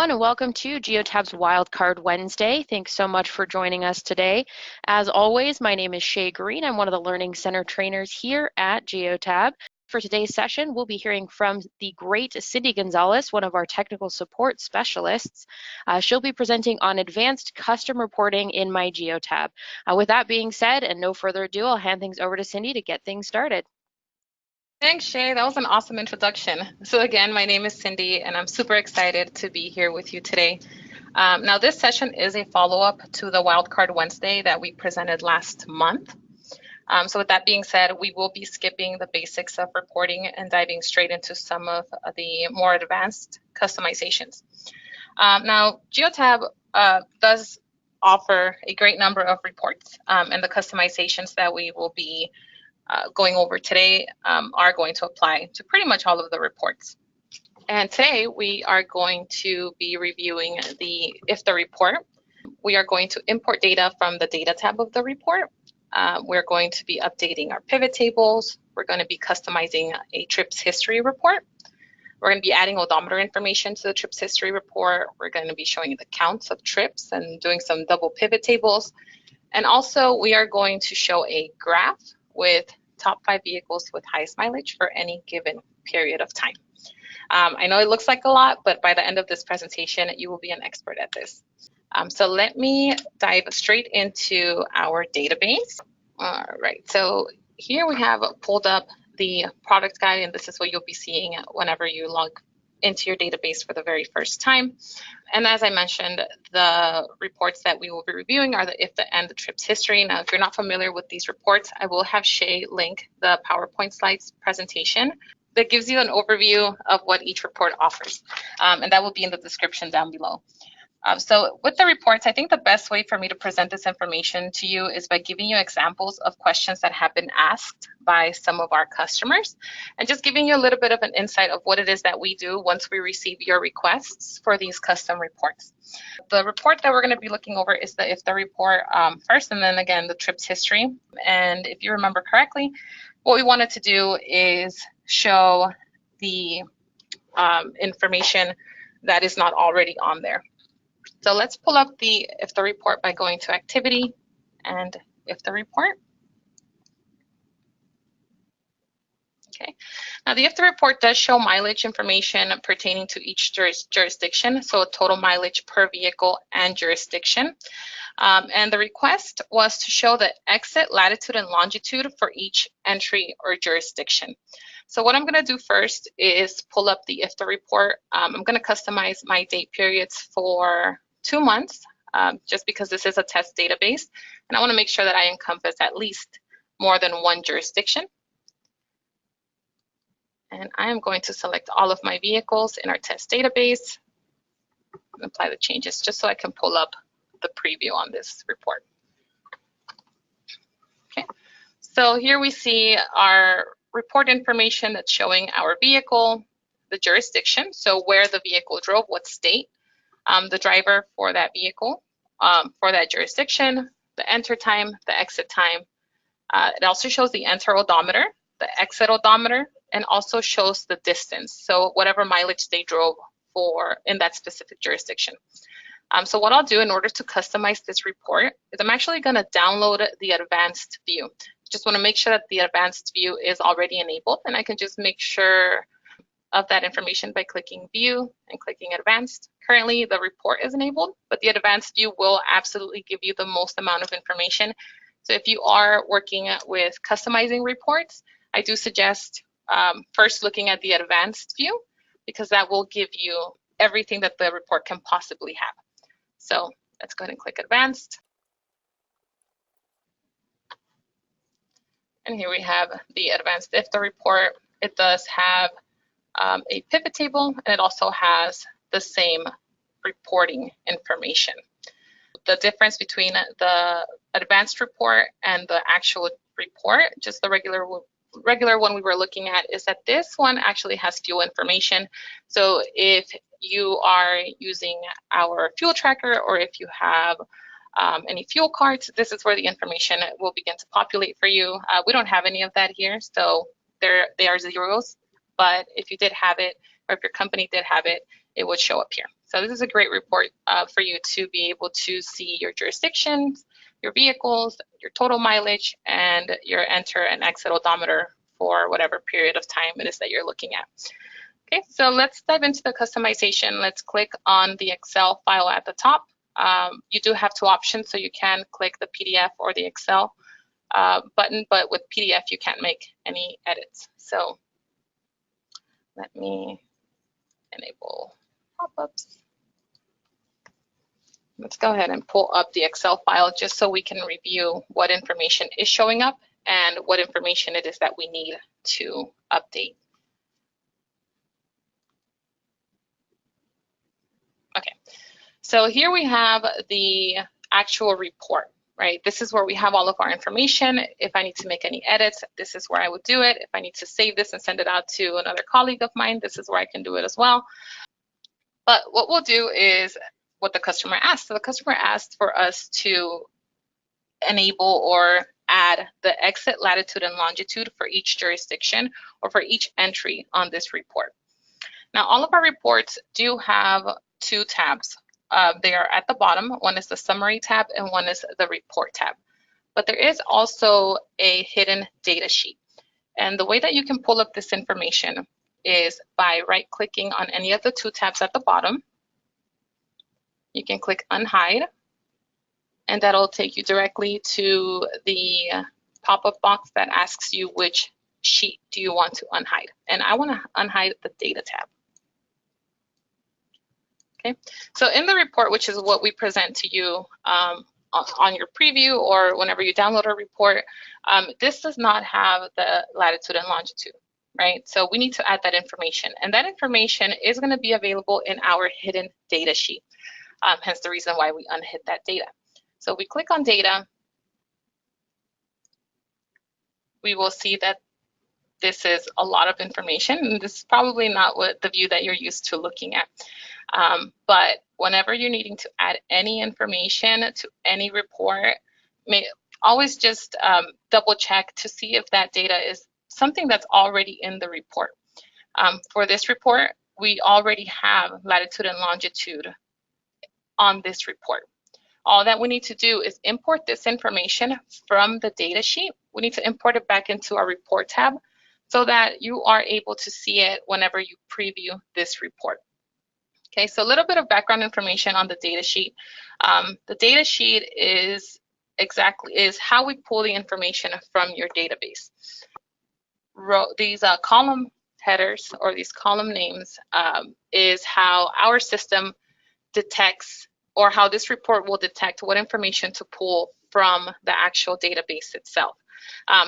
everyone, and welcome to GeoTab's Wildcard Wednesday. Thanks so much for joining us today. As always, my name is Shay Green. I'm one of the Learning Center trainers here at GeoTab. For today's session, we'll be hearing from the great Cindy Gonzalez, one of our technical support specialists. She'll be presenting on advanced custom reporting in MyGeotab. With that being said, and no further ado, I'll hand things over to Cindy to get things started. Thanks, Shay. That was an awesome introduction. So again, my name is Cindy, and I'm super excited to be here with you today. Now, this session is a follow-up to the Wildcard Wednesday that we presented last month. So with that being said, we will be skipping the basics of reporting and diving straight into some of the more advanced customizations. Now, GeoTab does offer a great number of reports, and the customizations that we will be going over today are going to apply to pretty much all of the reports. And today we are going to be reviewing the IFTA report. We are going to import data from the data tab of the report. We're going to be updating our pivot tables. We're going to be customizing a trips history report. We're going to be adding odometer information to the trips history report. We're going to be showing the counts of trips and doing some double pivot tables. And also we are going to show a graph with top 5 vehicles with highest mileage for any given period of time. I know it looks like a lot, but by the end of this presentation, you will be an expert at this. So let me dive straight into our database. All right, so here we have pulled up the product guide, and this is what you'll be seeing whenever you log into your database for the very first time. And as I mentioned, the reports that we will be reviewing are the IFTA and the trips history. Now, if you're not familiar with these reports, I will have Shay link the PowerPoint slides presentation that gives you an overview of what each report offers. And that will be in the description down below. So with the reports, I think the best way for me to present this information to you is by giving you examples of questions that have been asked by some of our customers, and just giving you a little bit of an insight of what it is that we do once we receive your requests for these custom reports. The report that we're going to be looking over is the IFTA report first, and then again the trips history. And if you remember correctly, what we wanted to do is show the information that is not already on there. So let's pull up the IFTA report by going to Activity and IFTA report. Okay, now the IFTA report does show mileage information pertaining to each jurisdiction, so total mileage per vehicle and jurisdiction. And the request was to show the exit latitude and longitude for each entry or jurisdiction. So what I'm going to do first is pull up the IFTA report. I'm going to customize my date periods for 2 months, just because this is a test database, and I want to make sure that I encompass at least more than one jurisdiction. And I am going to select all of my vehicles in our test database and apply the changes just so I can pull up the preview on this report. Okay, so here we see our report information that's showing our vehicle, the jurisdiction, so where the vehicle drove, what state, the driver for that vehicle, for that jurisdiction, the enter time, the exit time. It also shows the enter odometer, the exit odometer, and also shows the distance, so whatever mileage they drove for in that specific jurisdiction. So what I'll do in order to customize this report is I'm actually going to download the advanced view. Just want to make sure that the advanced view is already enabled, and I can just make sure of that information by clicking View and clicking Advanced. Currently, the report is enabled, but the advanced view will absolutely give you the most amount of information. So if you are working with customizing reports, I do suggest first looking at the advanced view, because that will give you everything that the report can possibly have. So let's go ahead and click Advanced. And here we have the advanced IFTA report. It does have a pivot table, and it also has the same reporting information. The difference between the advanced report and the actual report, just the regular one we were looking at, is that this one actually has fuel information. So if you are using our fuel tracker, or if you have any fuel cards, this is where the information will begin to populate for you. We don't have any of that here, so they are zeros. But if you did have it, or if your company did have it, it would show up here. So this is a great report for you to be able to see your jurisdictions, your vehicles, your total mileage, and your enter and exit odometer for whatever period of time it is that you're looking at. Okay, so let's dive into the customization. Let's click on the Excel file at the top. You do have two options, so you can click the PDF or the Excel button, but with PDF you can't make any edits. So let me enable pop-ups. Let's go ahead and pull up the Excel file just so we can review what information is showing up and what information it is that we need to update. Okay, so here we have the actual report, right? This is where we have all of our information. If I need to make any edits, this is where I would do it. If I need to save this and send it out to another colleague of mine, this is where I can do it as well. But what we'll do is what the customer asked. So the customer asked for us to enable or add the exit latitude and longitude for each jurisdiction or for each entry on this report. Now, all of our reports do have two tabs. They are at the bottom. One is the summary tab and one is the report tab. But there is also a hidden data sheet. And the way that you can pull up this information is by right-clicking on any of the two tabs at the bottom. You can click unhide, and that'll take you directly to the pop-up box that asks you which sheet do you want to unhide. And I want to unhide the data tab. Okay, so in the report, which is what we present to you on your preview or whenever you download a report, this does not have the latitude and longitude, right? So we need to add that information, and that information is going to be available in our hidden data sheet, hence the reason why we unhid that data. So we click on data, we will see that this is a lot of information, and this is probably not what the view that you're used to looking at. But whenever you're needing to add any information to any report, always just double check to see if that data is something that's already in the report. For this report, we already have latitude and longitude on this report. All that we need to do is import this information from the data sheet. We need to import it back into our report tab so that you are able to see it whenever you preview this report. Okay, so a little bit of background information on the data sheet. The data sheet is how we pull the information from your database. These column headers or these column names is how our system detects, or how this report will detect what information to pull from the actual database itself.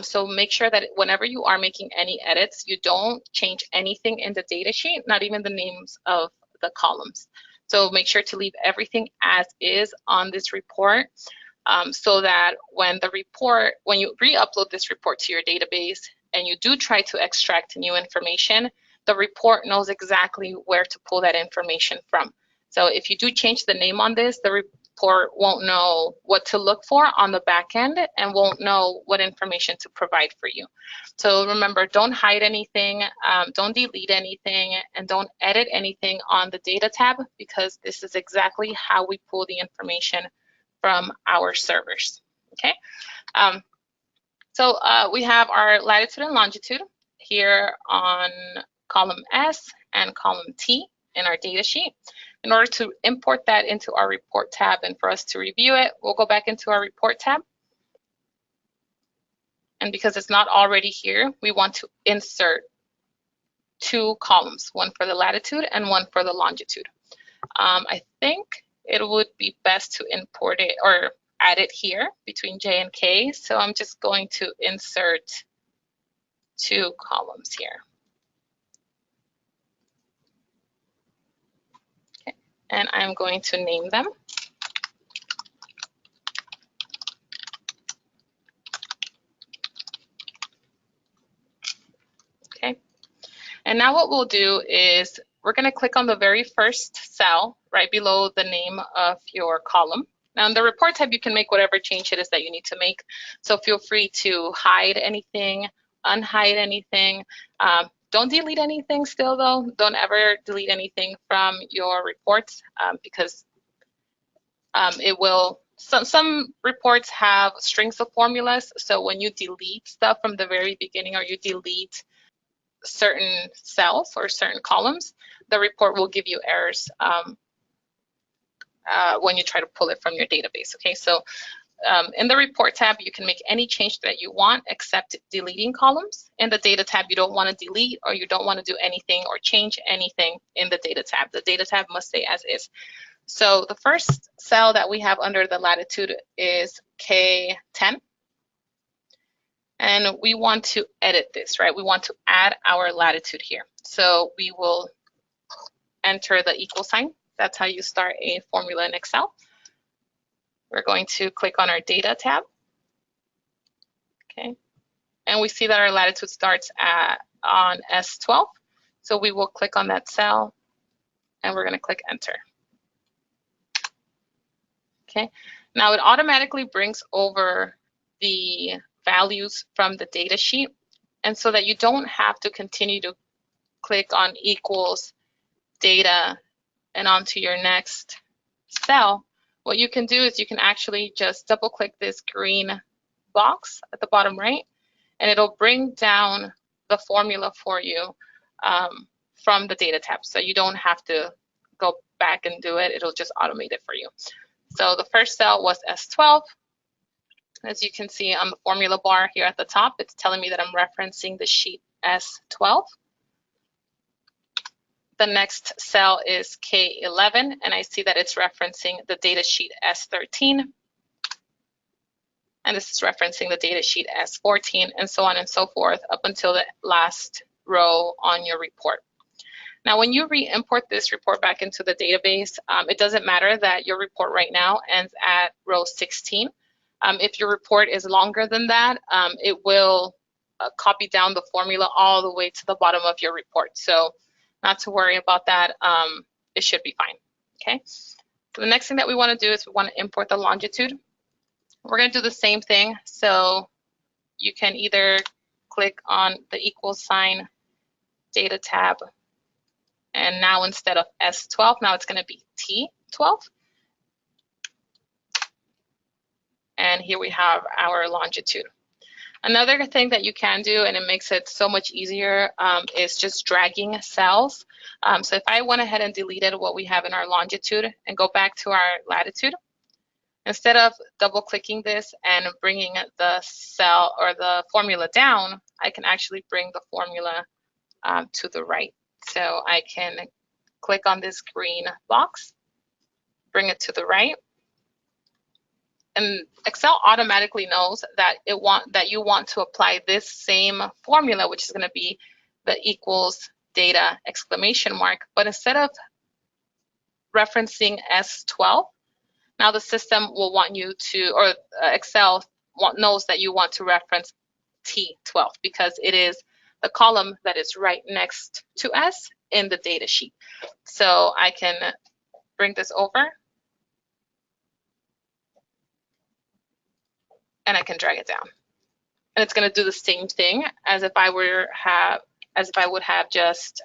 So make sure that whenever you are making any edits, you don't change anything in the data sheet, not even the names of the columns. So make sure to leave everything as is on this report, so that when you re-upload this report to your database and you do try to extract new information, the report knows exactly where to pull that information from. So if you do change the name on this, the report won't know what to look for on the back end and won't know what information to provide for you. So remember, don't hide anything, don't delete anything, and don't edit anything on the data tab, because this is exactly how we pull the information from our servers. Okay, so we have our latitude and longitude here on column S and column T in our data sheet. In order to import that into our report tab and for us to review it, we'll go back into our report tab. And because it's not already here, we want to insert two columns, one for the latitude and one for the longitude. I think it would be best to import it or add it here between J and K. So I'm just going to insert two columns here. Okay. And I'm going to name them. Okay. And now what we'll do is we're going to click on the very first cell right below the name of your column. Now in the report tab, you can make whatever change it is that you need to make. So feel free to hide anything, unhide anything. Don't delete anything still though. Don't ever delete anything from your reports because it will, some reports have strings of formulas. So when you delete stuff from the very beginning or you delete certain cells or certain columns, the report will give you errors when you try to pull it from your database. Okay, so in the report tab, you can make any change that you want except deleting columns. In the data tab, you don't want to delete or you don't want to do anything or change anything in the data tab. The data tab must stay as is. So the first cell that we have under the latitude is K10. And we want to edit this, right? We want to add our latitude here. So we will enter the equal sign. That's how you start a formula in Excel. We're going to click on our data tab. Okay. And we see that our latitude starts on S12. So we will click on that cell and we're going to click enter. Okay. Now it automatically brings over the values from the data sheet. And so that you don't have to continue to click on equals data and onto your next cell, what you can do is you can actually just double click this green box at the bottom right, and it'll bring down the formula for you from the data tab. So you don't have to go back and do it. It'll just automate it for you. So the first cell was S12. As you can see on the formula bar here at the top, it's telling me that I'm referencing the sheet S12. The next cell is K11, and I see that it's referencing the data sheet S13. And this is referencing the data sheet S14, and so on and so forth up until the last row on your report. Now, when you re-import this report back into the database, it doesn't matter that your report right now ends at row 16. If your report is longer than that, it will copy down the formula all the way to the bottom of your report. So not to worry about that, it should be fine, okay? So the next thing that we wanna do is we wanna import the longitude. We're gonna do the same thing. So you can either click on the equal sign data tab, and now instead of S12, now it's gonna be T12. And here we have our longitude. Another thing that you can do, and it makes it so much easier, is just dragging cells. So if I went ahead and deleted what we have in our longitude and go back to our latitude, instead of double clicking this and bringing the cell or the formula down, I can actually bring the formula to the right. So I can click on this green box, bring it to the right, and Excel automatically knows that you want to apply this same formula, which is going to be the equals data exclamation mark. But instead of referencing S12, now the system will want you to, or Excel knows that you want to reference T12 because it is the column that is right next to S in the data sheet. So I can bring this over and I can drag it down. And it's going to do the same thing as if I would have just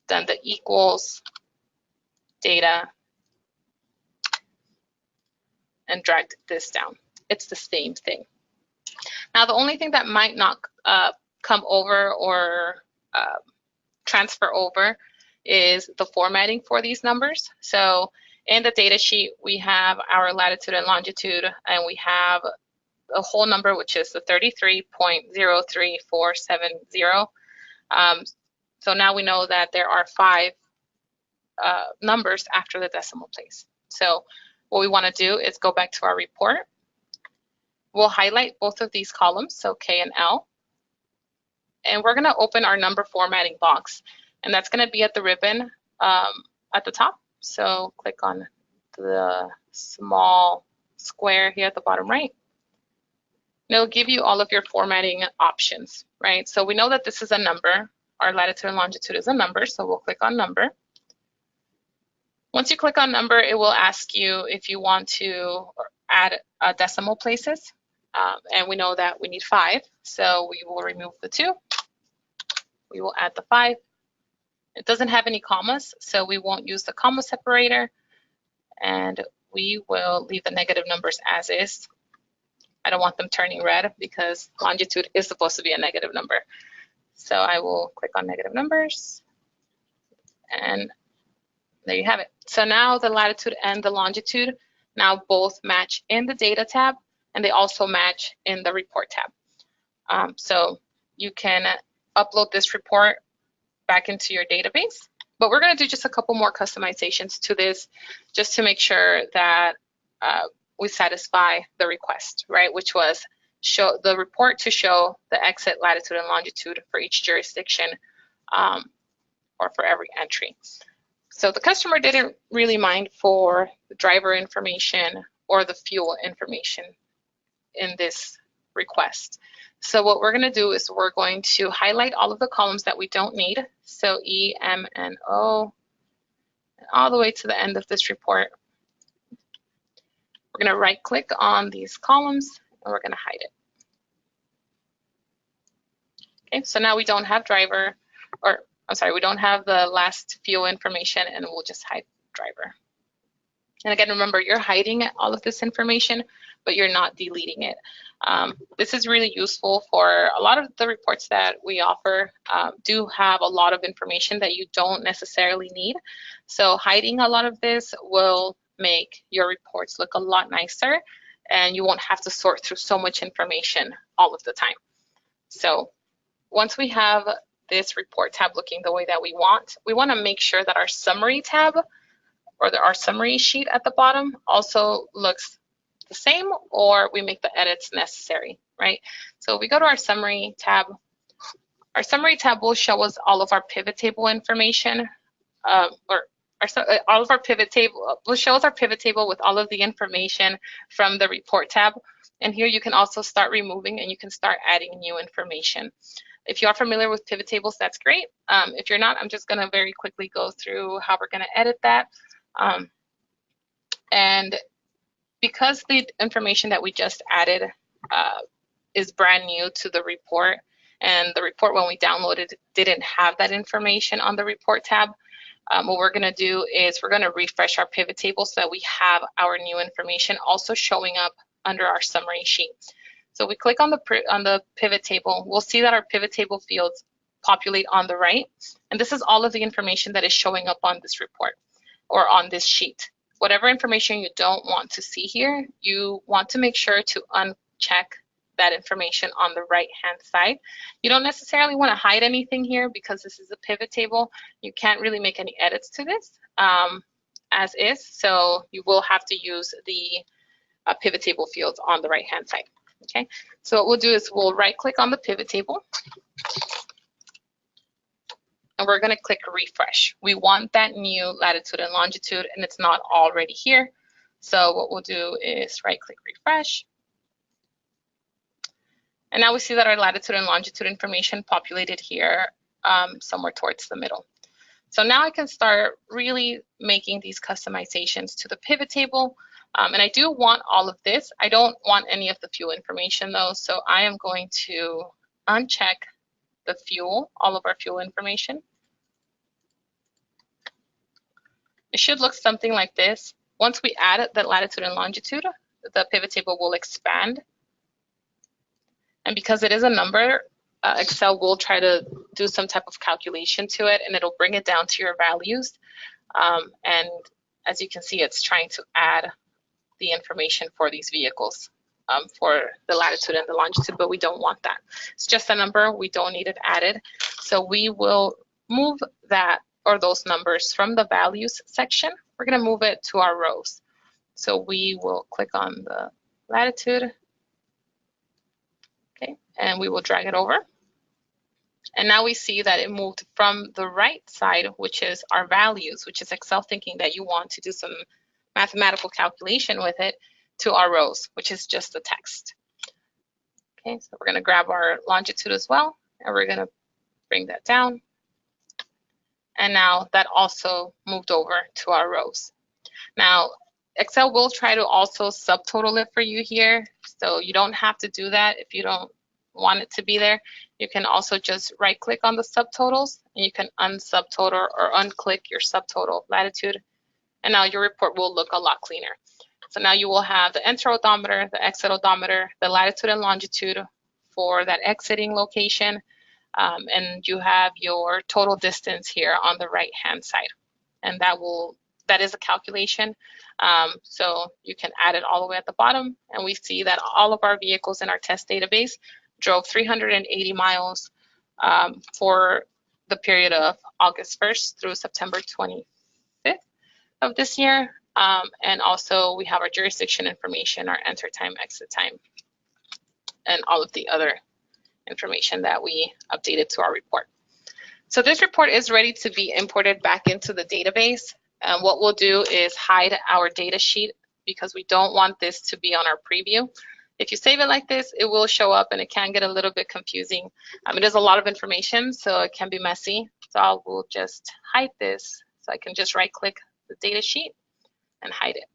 done the equals data and dragged this down. It's the same thing. Now, the only thing that might not come over or transfer over is the formatting for these numbers. So in the data sheet, we have our latitude and longitude, and we have a whole number, which is the 33.03470. So now we know that there are 5 numbers after the decimal place. So what we want to do is go back to our report. We'll highlight both of these columns, so K and L. And we're going to open our number formatting box. And that's going to be at the ribbon at the top. So click on the small square here at the bottom right. And it'll give you all of your formatting options, right? So we know that this is a number. Our latitude and longitude is a number, so we'll click on number. Once you click on number, it will ask you if you want to add decimal places. And we know that we need 5, so we will remove the 2. we will add the 5. It doesn't have any commas, so we won't use the comma separator, and we will leave the negative numbers as is. I don't want them turning red because longitude is supposed to be a negative number. So I will click on negative numbers, and there you have it. So now the latitude and the longitude now both match in the data tab, and they also match in the report tab. So you can upload this report back into your database, but we're going to do just a couple more customizations to this just to make sure that we satisfy the request, right? Which was show the report to show the exit latitude and longitude for each jurisdiction or for every entry. So the customer didn't really mind for the driver information or the fuel information in this request. So what we're going to do is we're going to highlight all of the columns that we don't need. So E, M, and O, and all the way to the end of this report. We're going to right click on these columns and we're going to hide it. Okay, so now we don't have driver, or I'm sorry, we don't have the last fuel information, and we'll just hide driver. And again, remember, you're hiding all of this information, but you're not deleting it. This is really useful for a lot of the reports that we offer do have a lot of information that you don't necessarily need. So hiding a lot of this will make your reports look a lot nicer, and you won't have to sort through so much information all of the time. So once we have this report tab looking the way that we want to make sure that our summary tab or our summary sheet at the bottom also looks the same, or we make the edits necessary, right? So if we go to our summary tab will show us all of our pivot table information, all of our pivot table will show us our pivot table with all of the information from the report tab. And here you can also start removing and you can start adding new information. If you are familiar with pivot tables, that's great. If you're not, I'm just going to very quickly go through how we're going to edit that. And because the information that we just added is brand new to the report, and the report when we downloaded didn't have that information on the report tab, what we're going to do is we're going to refresh our pivot table so that we have our new information also showing up under our summary sheet. So we click on the pivot table, we'll see that our pivot table fields populate on the right, and this is all of the information that is showing up on this report or on this sheet. Whatever information you don't want to see here, you want to make sure to uncheck that information on the right-hand side. You don't necessarily want to hide anything here because this is a pivot table. You can't really make any edits to this as is, so you will have to use the pivot table fields on the right-hand side. Okay, so what we'll do is we'll right-click on the pivot table, and we're going to click refresh. We want that new latitude and longitude, and it's not already here. So what we'll do is right-click refresh. And now we see that our latitude and longitude information populated here somewhere towards the middle. So now I can start really making these customizations to the pivot table. And I do want all of this. I don't want any of the fuel information though. So I am going to uncheck the fuel, all of our fuel information. It should look something like this. Once we add the latitude and longitude, the pivot table will expand. And because it is a number, Excel will try to do some type of calculation to it, and it'll bring it down to your values. And as you can see, it's trying to add the information for these vehicles for the latitude and the longitude, but we don't want that. It's just a number. We don't need it added. So we will move that or those numbers from the values section. We're going to move it to our rows. So we will click on the latitude. Okay, and we will drag it over. And now we see that it moved from the right side, which is our values, which is Excel thinking that you want to do some mathematical calculation with it, to our rows, which is just the text. Okay, so we're going to grab our longitude as well, and we're going to bring that down. And now that also moved over to our rows. Now, Excel will try to also subtotal it for you here, so you don't have to do that if you don't want it to be there, you can also just right click on the subtotals and you can unsubtotal or unclick your subtotal latitude, and now your report will look a lot cleaner. So now you will have the enter odometer, the exit odometer, the latitude and longitude for that exiting location, and you have your total distance here on the right hand side, and that is a calculation. So you can add it all the way at the bottom, and we see that all of our vehicles in our test database drove 380 miles for the period of August 1st through September 25th of this year. And also we have our jurisdiction information, our enter time, exit time, and all of the other information that we updated to our report. So this report is ready to be imported back into the database. And what we'll do is hide our data sheet because we don't want this to be on our preview. If you save it like this, it will show up and it can get a little bit confusing. It is a lot of information, so it can be messy. So I will just hide this. So I can just right click the data sheet and hide it.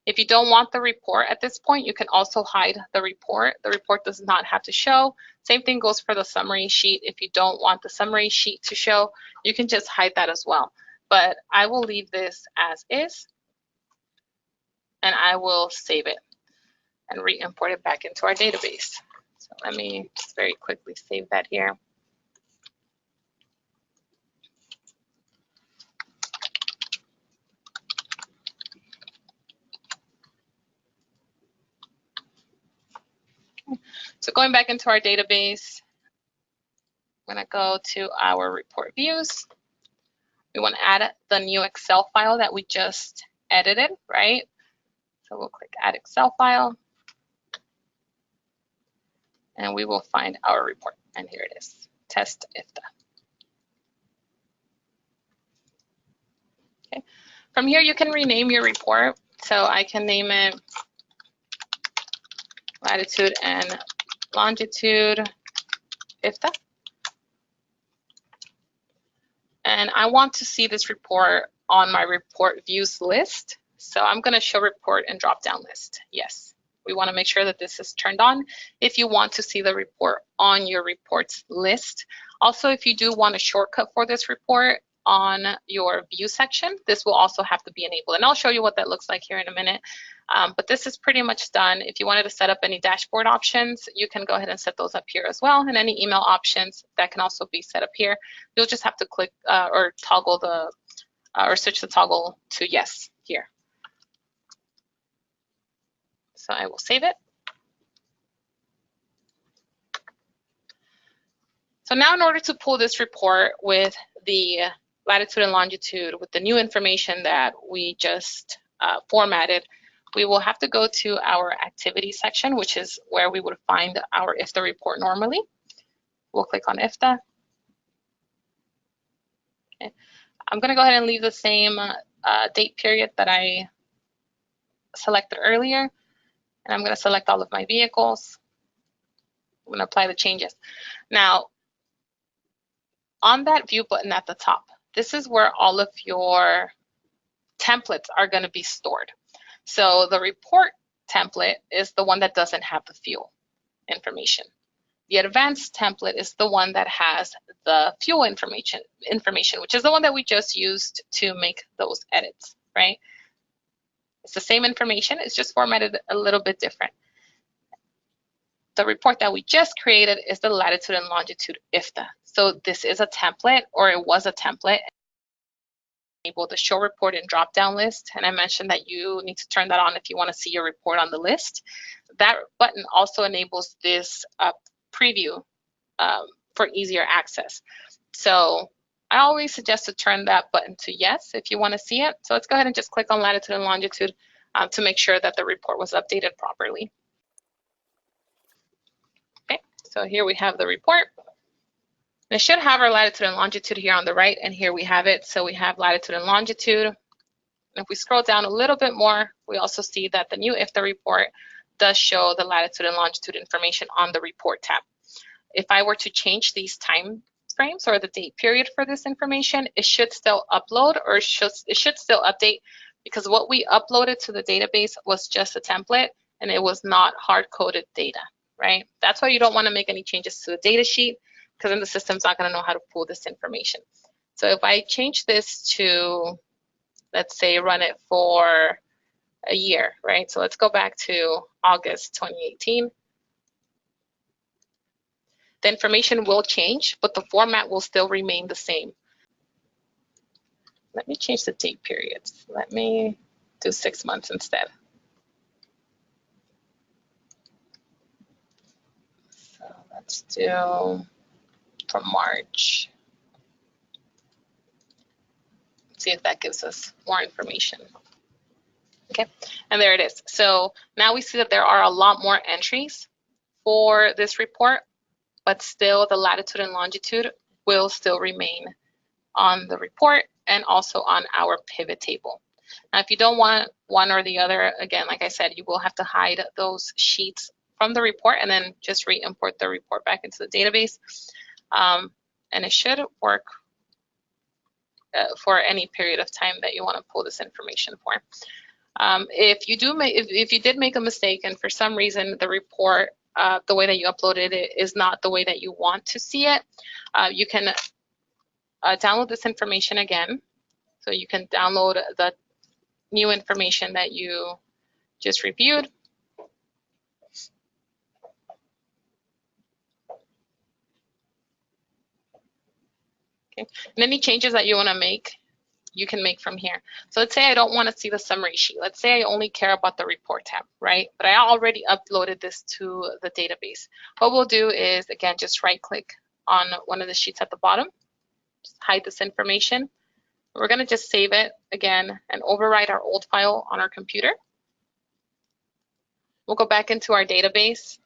If you don't want the report at this point, you can also hide the report. The report does not have to show. Same thing goes for the summary sheet. If you don't want the summary sheet to show, you can just hide that as well. But I will leave this as is, and I will save it and re-import it back into our database. So let me just very quickly save that here. So going back into our database, I'm going to go to our report views. We want to add the new Excel file that we just edited, right? So we'll click Add Excel File, and we will find our report. And here it is, Test IFTA. Okay. From here, you can rename your report. So I can name it Latitude and Longitude IFTA. And I want to see this report on my report views list. So I'm going to show report and drop down list. Yes, we want to make sure that this is turned on if you want to see the report on your reports list. Also, if you do want a shortcut for this report on your view section, this will also have to be enabled. And I'll show you what that looks like here in a minute. But this is pretty much done. If you wanted to set up any dashboard options, you can go ahead and set those up here as well. And any email options that can also be set up here. You'll just have to click or toggle the or switch the toggle to yes here. So I will save it. So now in order to pull this report with the latitude and longitude with the new information that we just formatted, we will have to go to our activity section, which is where we would find our IFTA report normally. We'll click on IFTA. Okay. I'm going to go ahead and leave the same date period that I selected earlier. And I'm going to select all of my vehicles. I'm going to apply the changes. Now, on that view button at the top, this is where all of your templates are going to be stored. So the report template is the one that doesn't have the fuel information. The advanced template is the one that has the fuel information, which is the one that we just used to make those edits, right? It's the same information, it's just formatted a little bit different. The report that we just created is the latitude and longitude IFTA. So this is a template, or it was a template. Enable the show report and drop down list, and I mentioned that you need to turn that on if you want to see your report on the list. That button also enables this preview for easier access. So I always suggest to turn that button to yes if you want to see it. So let's go ahead and just click on latitude and longitude to make sure that the report was updated properly. Okay, so here we have the report. It should have our latitude and longitude here on the right, and here we have it. So we have latitude and longitude. And if we scroll down a little bit more, we also see that the new IFTA report does show the latitude and longitude information on the report tab. If I were to change these time frames or the date period for this information, it should still upload, or it should still update, because what we uploaded to the database was just a template and it was not hard-coded data. right? That's why you don't want to make any changes to the data sheet, because then the system's not going to know how to pull this information. So if I change this to, let's say, run it for a year, right? So let's go back to August 2018. The information will change, but the format will still remain the same. Let me change the date periods. Let me do 6 months instead. So let's do from March. See if that gives us more information. Okay, and there it is. So now we see that there are a lot more entries for this report, but still the latitude and longitude will still remain on the report and also on our pivot table. Now, if you don't want one or the other, again, like I said, you will have to hide those sheets from the report and then just re-import the report back into the database. And it should work for any period of time that you want to pull this information for. If you did make a mistake and for some reason the report, the way that you uploaded it is not the way that you want to see it, you can download this information again. So you can download the new information that you just reviewed. Okay. And any changes that you want to make, you can make from here. So let's say I don't want to see the summary sheet. Let's say I only care about the report tab, right? But I already uploaded this to the database. What we'll do is, again, just right click on one of the sheets at the bottom, just hide this information. We're going to just save it again and overwrite our old file on our computer. We'll go back into our database.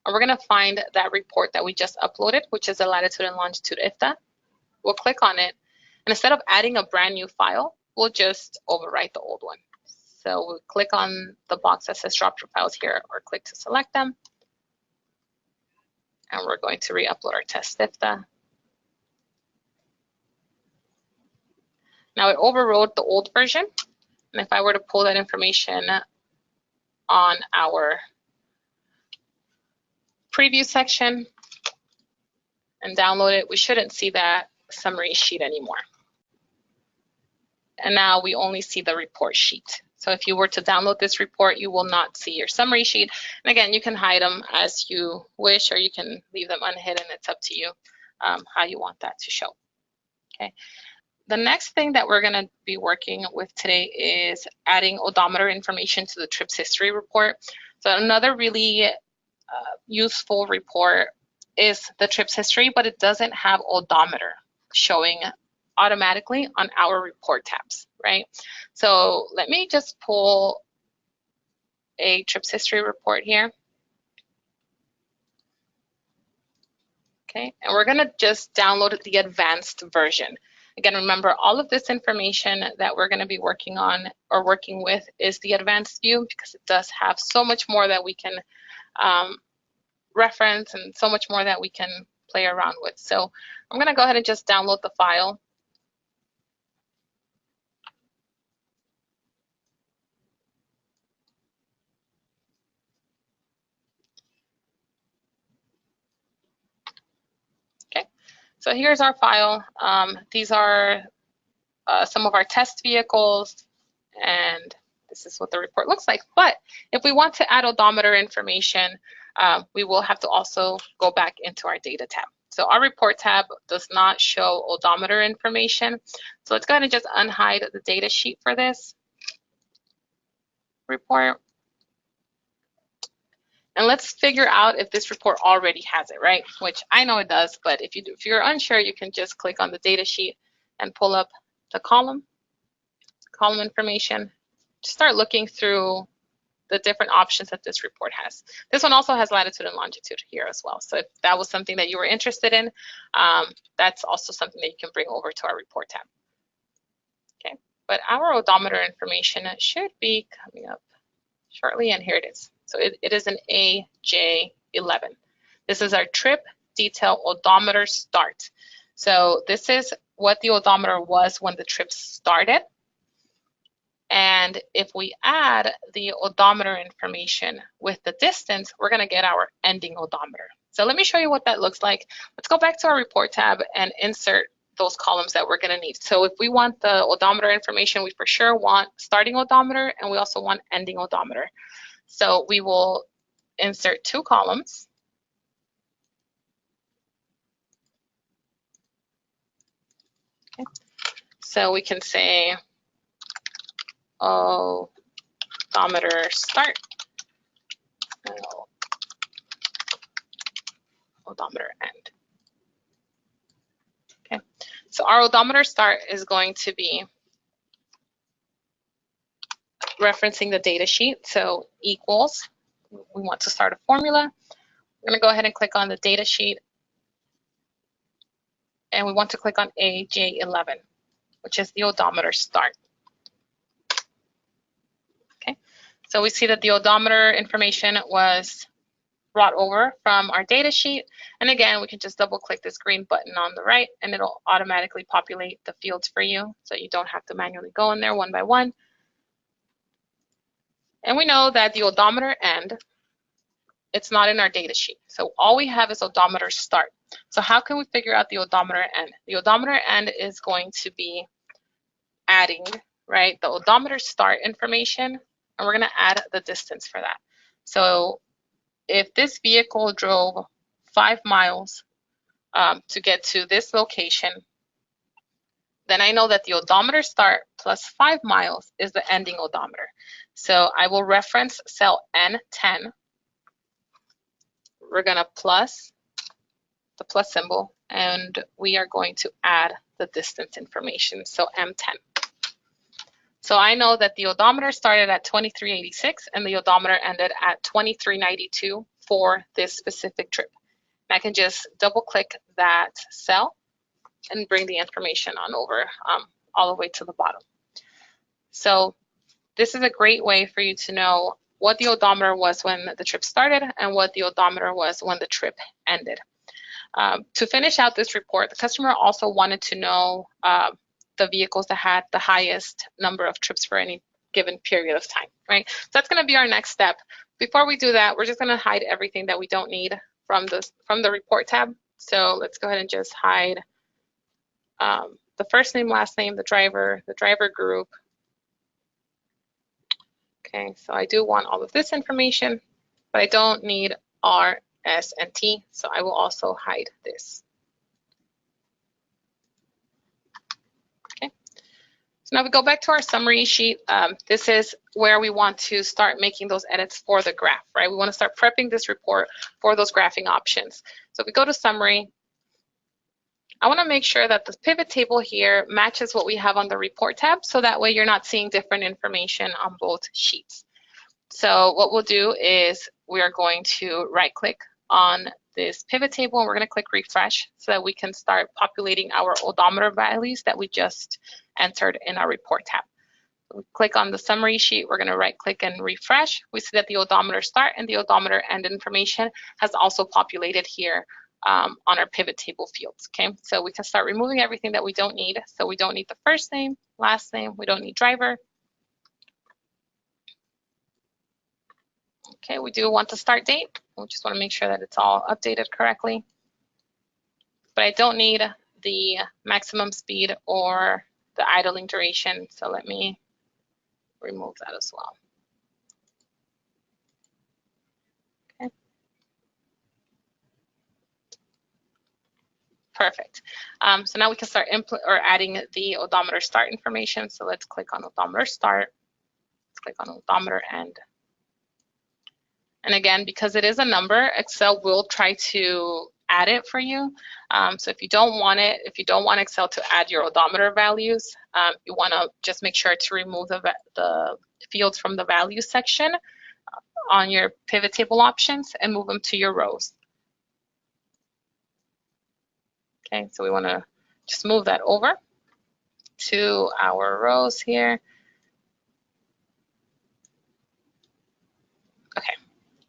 And we're going to find that report that we just uploaded, which is the latitude and longitude IFTA. We'll click on it. And instead of adding a brand new file, we'll just overwrite the old one. So we'll click on the box that says drop your files here or click to select them. And we're going to re-upload our test IFTA. Now it overrode the old version. And if I were to pull that information on our preview section and download it, we shouldn't see that summary sheet anymore. And now we only see the report sheet. So if you were to download this report, you will not see your summary sheet. And again, you can hide them as you wish, or you can leave them unhidden. It's up to you how you want that to show. Okay. The next thing that we're going to be working with today is adding odometer information to the trips history report. So another really useful report is the trips history, but it doesn't have odometer showing automatically on our report tabs, right? So let me just pull a trips history report here. Okay, and we're gonna just download the advanced version. Again, remember all of this information that we're gonna be working on or working with is the advanced view, because it does have so much more that we can reference and so much more that we can play around with. So I'm gonna go ahead and just download the file. Okay, so here's our file. These are some of our test vehicles, and this is what the report looks like. But if we want to add odometer information, we will have to also go back into our data tab. So our report tab does not show odometer information. So let's go ahead and just unhide the data sheet for this report. And let's figure out if this report already has it, right? Which I know it does, but if you're unsure, you can just click on the data sheet and pull up the column information. Just start looking through the different options that this report has. This one also has latitude and longitude here as well. So if that was something that you were interested in, that's also something that you can bring over to our report tab. Okay, but our odometer information should be coming up shortly, and here it is. So it is an AJ11. This is our trip detail odometer start. So this is what the odometer was when the trip started. And if we add the odometer information with the distance, we're going to get our ending odometer. So let me show you what that looks like. Let's go back to our report tab and insert those columns that we're going to need. So if we want the odometer information, we for sure want starting odometer, and we also want ending odometer. So we will insert 2 columns. Okay. So we can say odometer start, odometer end. Okay, so our odometer start is going to be referencing the data sheet. So equals, we want to start a formula. We're going to go ahead and click on the data sheet, and we want to click on AJ11, which is the odometer start. Okay, so we see that the odometer information was brought over from our data sheet. And again, we can just double click this green button on the right, and it'll automatically populate the fields for you, so you don't have to manually go in there one by one. And we know that the odometer end, it's not in our data sheet. So all we have is odometer start. So how can we figure out the odometer end? The odometer end is going to be adding, right, the odometer start information, and we're going to add the distance for that. So if this vehicle drove 5 miles to get to this location, then I know that the odometer start plus 5 miles is the ending odometer. So I will reference cell N10. We're going to plus the plus symbol, and we are going to add the distance information, so M10. So I know that the odometer started at 2386 and the odometer ended at 2392 for this specific trip. And I can just double click that cell and bring the information on over all the way to the bottom. So this is a great way for you to know what the odometer was when the trip started and what the odometer was when the trip ended. To finish out this report, the customer also wanted to know the vehicles that had the highest number of trips for any given period of time, right? So that's going to be our next step. Before we do that, we're just going to hide everything that we don't need from the report tab. So let's go ahead and just hide the first name, last name, the driver group. Okay, so I do want all of this information, but I don't need R, S, and T, so I will also hide this. So now we go back to our summary sheet. This is where we want to start making those edits for the graph, right? We want to start prepping this report for those graphing options. So if we go to summary, I want to make sure that the pivot table here matches what we have on the report tab, so that way you're not seeing different information on both sheets. So what we'll do is we are going to right click on this pivot table, and we're going to click refresh so that we can start populating our odometer values that we just entered in our report tab. So we click on the summary sheet, we're going to right click and refresh. We see that the odometer start and the odometer end information has also populated here on our pivot table fields. Okay, so we can start removing everything that we don't need. So we don't need the first name, last name, we don't need driver. Okay, we do want the start date. We just want to make sure that it's all updated correctly. But I don't need the maximum speed or the idling duration, so let me remove that as well. Okay. Perfect. So now we can start adding the odometer start information. So let's click on odometer start. Let's click on odometer end. And again, because it is a number, Excel will try to add it for you. So if you don't want it, if you don't want Excel to add your odometer values, you want to just make sure to remove the fields from the values section on your pivot table options and move them to your rows. Okay, so we want to just move that over to our rows here. Okay.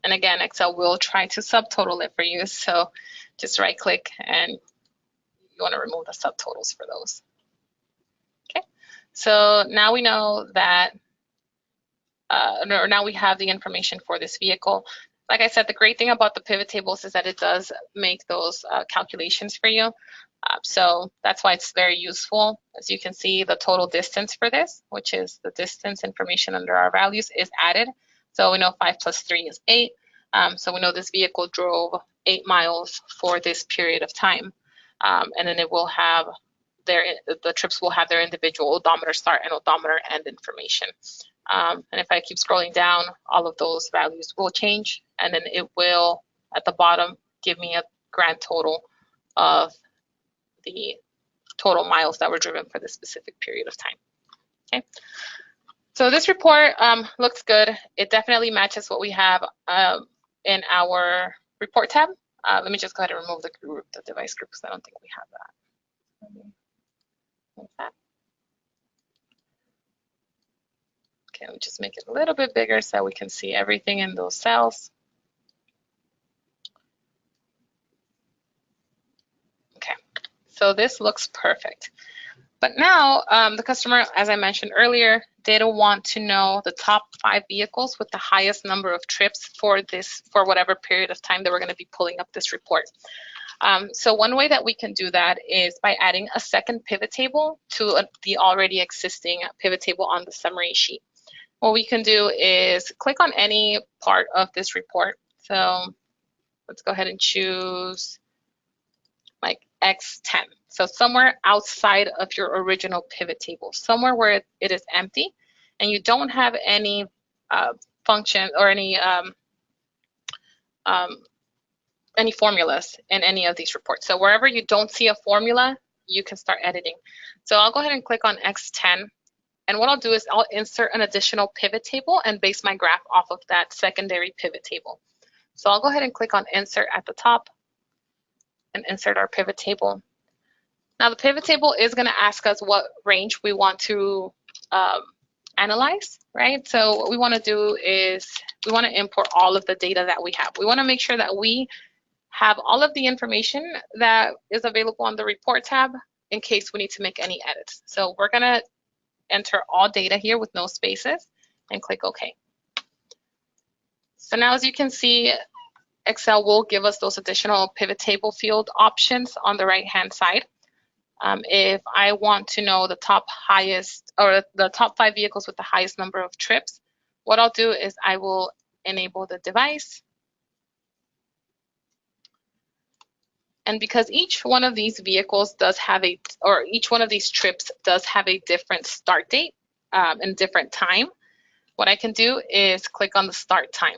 And again, Excel will try to subtotal it for you. So just right click and you want to remove the subtotals for those. Okay. So now we know that or now we have the information for this vehicle. Like I said, the great thing about the pivot tables is that it does make those calculations for you. So that's why it's very useful. As you can see, the total distance for this, which is the distance information under our values, is added. So we know 5 plus 3 is 8. So we know this vehicle drove 8 miles for this period of time. And then it will have the trips will have their individual odometer start and odometer end information. And if I keep scrolling down, all of those values will change, and then it will, at the bottom, give me a grand total of the total miles that were driven for this specific period of time. Okay, so this report looks good. It definitely matches what we have in our report tab. Let me just go ahead and remove the group, the device group, because I don't think we have that. Like that. Okay, let me just make it a little bit bigger so we can see everything in those cells. Okay, so this looks perfect. But now the customer, as I mentioned earlier, they don't want to know the top 5 vehicles with the highest number of trips for whatever period of time that we're going to be pulling up this report. So one way that we can do that is by adding a second pivot table to the already existing pivot table on the summary sheet. What we can do is click on any part of this report. So let's go ahead and choose like X10. So somewhere outside of your original pivot table, somewhere where it is empty and you don't have any function or any formulas in any of these reports. So wherever you don't see a formula, you can start editing. So I'll go ahead and click on X10. And what I'll do is I'll insert an additional pivot table and base my graph off of that secondary pivot table. So I'll go ahead and click on Insert at the top and insert our pivot table. Now the pivot table is going to ask us what range we want to analyze, right? So what we want to do is we want to import all of the data that we have. We want to make sure that we have all of the information that is available on the report tab in case we need to make any edits. So we're going to enter all data here with no spaces and click OK. So now, as you can see, Excel will give us those additional pivot table field options on the right-hand side. If I want to know the top 5 vehicles with the highest number of trips, what I'll do is I will enable the device. And because each one of these vehicles does have each one of these trips does have a different start date and different time, what I can do is click on the start time.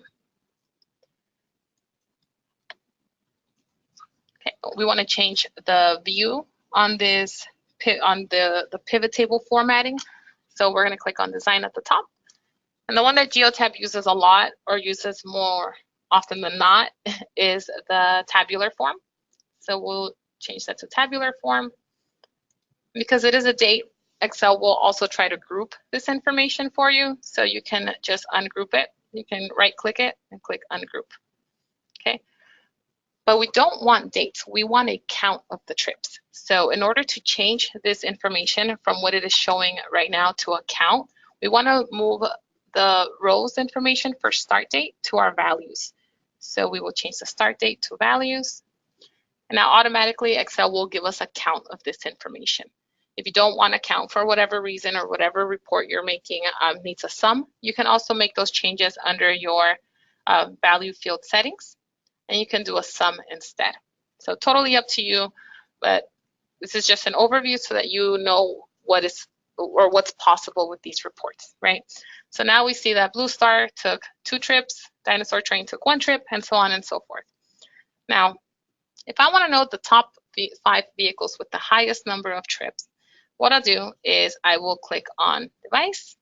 Okay, we want to change the view on this the pivot table formatting. So we're going to click on design at the top. And the one that GeoTab uses a lot, or uses more often than not, is the tabular form. So we'll change that to tabular form. Because it is a date, Excel will also try to group this information for you. So you can just ungroup it. You can right-click it and click ungroup. Okay. But we don't want dates. We want a count of the trips. So in order to change this information from what it is showing right now to a count, we want to move the rows information for start date to our values. So we will change the start date to values. And now automatically Excel will give us a count of this information. If you don't want to count for whatever reason, or whatever report you're making needs a sum, you can also make those changes under your value field settings, and you can do a sum instead. So totally up to you, but this is just an overview so that you know what is or what's possible with these reports, right? So now we see that Blue Star took 2 trips, Dinosaur Train took 1 trip, and so on and so forth. Now, if I want to know the top 5 vehicles with the highest number of trips, what I'll do is I will click on Device.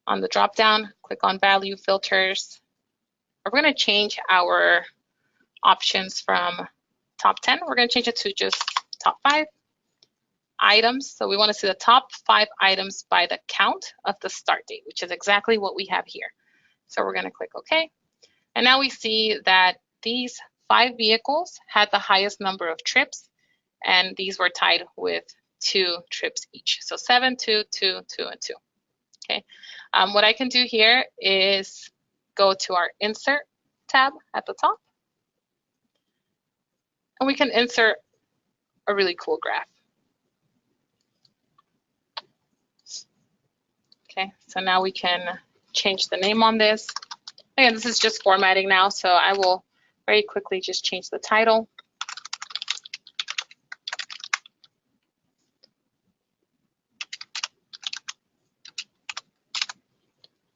On the drop-down, click on Value Filters. We're going to change our options from top 10. We're going to change it to just top 5 items. So we want to see the top 5 items by the count of the start date, which is exactly what we have here. So we're going to click OK. And now we see that these 5 vehicles had the highest number of trips, and these were tied with 2 trips each. So 7, 2, 2, 2, and 2. Okay, what I can do here is go to our Insert tab at the top, and we can insert a really cool graph. Okay, so now we can change the name on this. Again, this is just formatting now, so I will very quickly just change the title.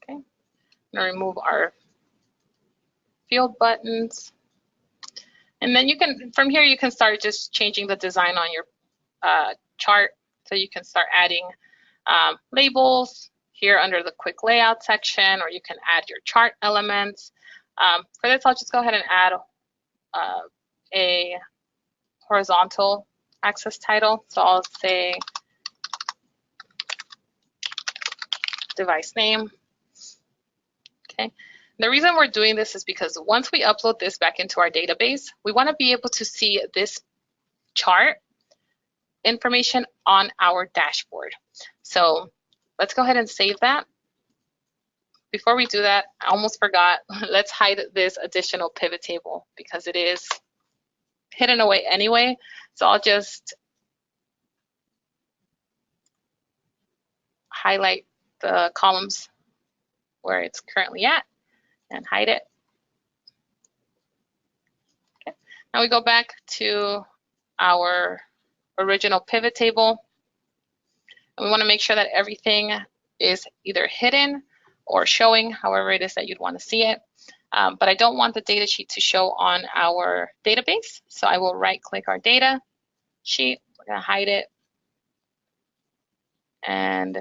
Okay, I'm gonna remove our field buttons. And then you can, from here, you can start just changing the design on your chart. So you can start adding labels here under the quick layout section, or you can add your chart elements. For this, I'll just go ahead and add a horizontal axis title. So I'll say device name. Okay. The reason we're doing this is because once we upload this back into our database, we want to be able to see this chart information on our dashboard. So let's go ahead and save that. Before we do that, I almost forgot, let's hide this additional pivot table because it is hidden away anyway. So I'll just highlight the columns where it's currently at and hide it. Okay. Now we go back to our original pivot table. And we want to make sure that everything is either hidden or showing, however it is that you'd want to see it. But I don't want the data sheet to show on our database. So I will right click our data sheet. We're going to hide it. And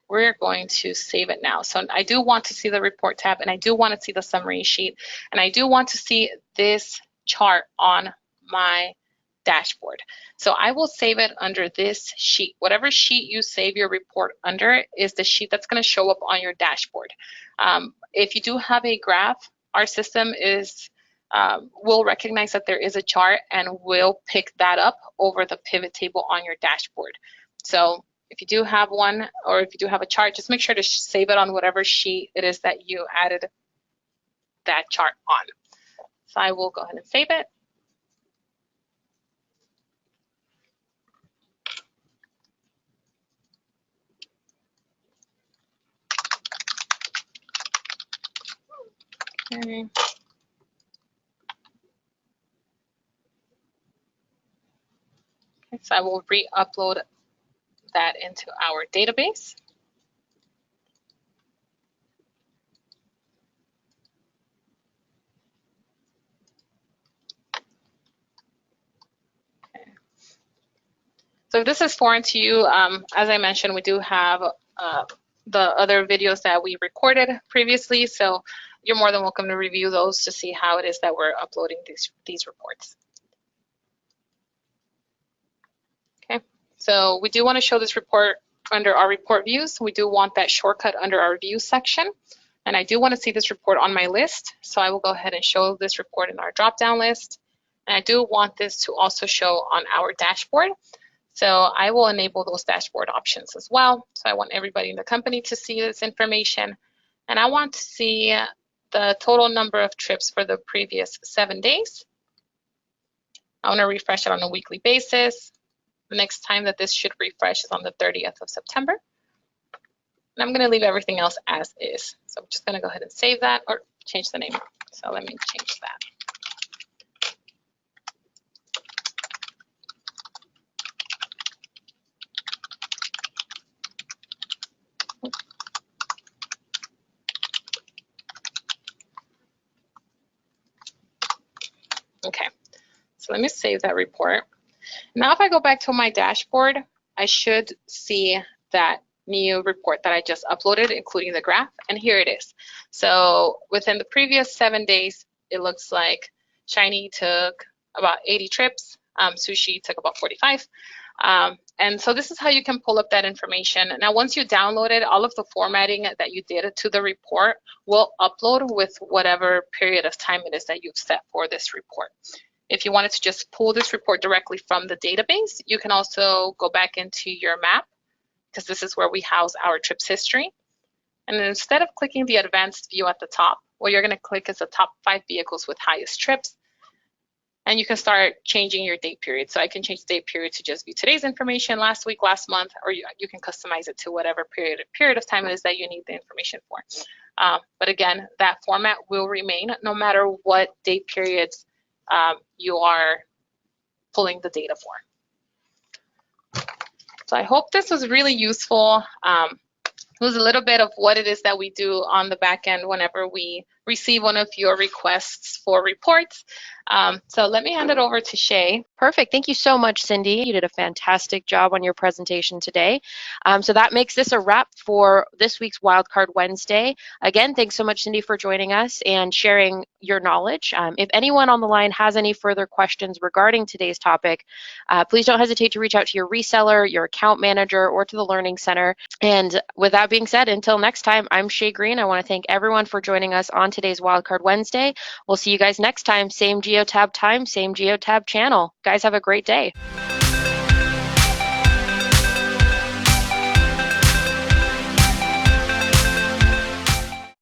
we're going to save it now. So I do want to see the report tab, and I do want to see the summary sheet, and I do want to see this chart on my dashboard. So I will save it under this sheet. Whatever sheet you save your report under is the sheet that's going to show up on your dashboard. If you do have a graph, our system will recognize that there is a chart and will pick that up over the pivot table on your dashboard. So if you do have one, or if you do have a chart, just make sure to save it on whatever sheet it is that you added that chart on. So I will go ahead and save it. Okay. So I will re-upload that into our database. Okay. So if this is foreign to you, as I mentioned, we do have the other videos that we recorded previously, so you're more than welcome to review those to see how it is that we're uploading these reports. Okay, so we do want to show this report under our report views. We do want that shortcut under our view section, and I do want to see this report on my list, so I will go ahead and show this report in our drop-down list, and I do want this to also show on our dashboard. So I will enable those dashboard options as well. So I want everybody in the company to see this information. And I want to see the total number of trips for the previous 7 days. I want to refresh it on a weekly basis. The next time that this should refresh is on the 30th of September. And I'm going to leave everything else as is. So I'm just going to go ahead and save that, or change the name. So let me change that. Okay, so let me save that report. Now if I go back to my dashboard, I should see that new report that I just uploaded, including the graph, and here it is. So within the previous 7 days, it looks like Shiny took about 80 trips, Sushi took about 45. And so this is how you can pull up that information. Now, once you download it, all of the formatting that you did to the report will upload with whatever period of time it is that you've set for this report. If you wanted to just pull this report directly from the database, you can also go back into your map because this is where we house our trips history. And then instead of clicking the advanced view at the top, what you're going to click is the top 5 vehicles with highest trips. And you can start changing your date period. So I can change the date period to just be today's information, last week, last month, or you can customize it to whatever period of time it is that you need the information for. But again, that format will remain no matter what date periods you are pulling the data for. So I hope this was really useful. It was a little bit of what it is that we do on the back end whenever we receive one of your requests for reports. So let me hand it over to Shay. Perfect. Thank you so much, Cindy. You did a fantastic job on your presentation today. So that makes this a wrap for this week's Wildcard Wednesday. Again, thanks so much, Cindy, for joining us and sharing your knowledge. If anyone on the line has any further questions regarding today's topic, please don't hesitate to reach out to your reseller, your account manager, or to the Learning Center. And with that being said, until next time, I'm Shay Green. I want to thank everyone for joining us on today's Wildcard Wednesday. We'll see you guys next time. Same GeoTab time, same GeoTab channel. Guys, have a great day.